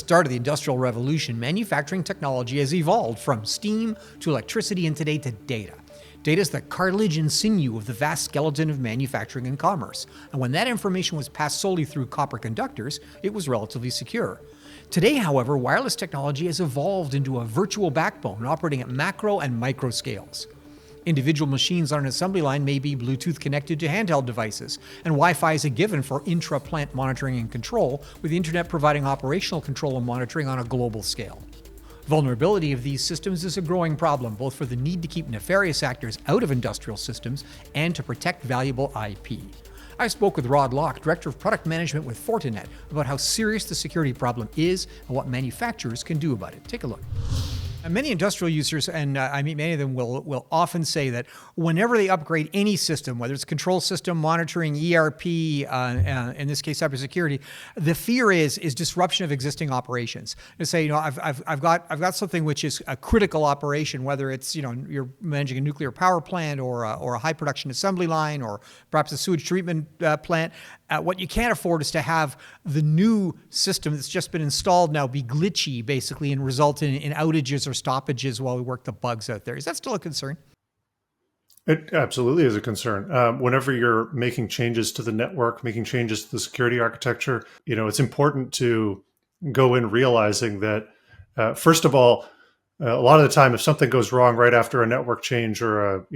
start of the Industrial Revolution, manufacturing technology has evolved from steam to electricity and today to data. Data is the cartilage and sinew of the vast skeleton of manufacturing and commerce. And when that information was passed solely through copper conductors, it was relatively secure. Today, however, wireless technology has evolved into a virtual backbone operating at macro and micro scales. Individual machines on an assembly line may be Bluetooth connected to handheld devices, and Wi-Fi is a given for intra-plant monitoring and control, with the internet providing operational control and monitoring on a global scale. Vulnerability of these systems is a growing problem, both for the need to keep nefarious actors out of industrial systems and to protect valuable IP. I spoke with Rod Locke, Director of Product Management with Fortinet, about how serious the security problem is and what manufacturers can do about it. Take a look. Many industrial users, and I mean many of them, will often say that whenever they upgrade any system, whether it's control system, monitoring, ERP, in this case cybersecurity, the fear is disruption of existing operations. To say, I've got something which is a critical operation, whether it's you're managing a nuclear power plant or a high production assembly line or perhaps a sewage treatment plant. What you can't afford is to have the new system that's just been installed now be glitchy, basically, and result in outages or stoppages while we work the bugs out there. Is that still a concern? It absolutely is a concern. Whenever you're making changes to the network, making changes to the security architecture, it's important to go in realizing that, first of all, a lot of the time, if something goes wrong right after a network change or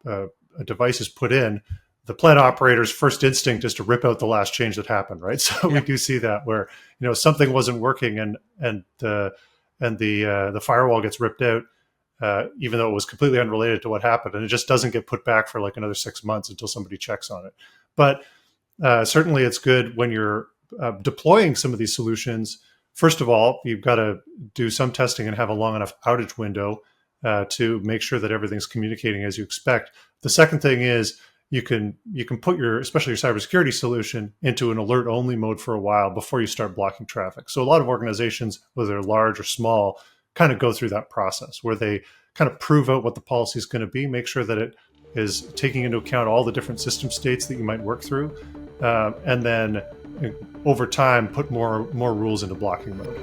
a device is put in, the plant operator's first instinct is to rip out the last change that happened, right? So we do see that where something wasn't working and the firewall gets ripped out, even though it was completely unrelated to what happened, and it just doesn't get put back for like another 6 months until somebody checks on it. But certainly, it's good when you're deploying some of these solutions. First of all, you've got to do some testing and have a long enough outage window to make sure that everything's communicating as you expect. The second thing is, you can put especially your cybersecurity solution into an alert only mode for a while before you start blocking traffic. So a lot of organizations, whether they're large or small, kind of go through that process where they kind of prove out what the policy is going to be, make sure that it is taking into account all the different system states that you might work through, and then over time put more rules into blocking mode.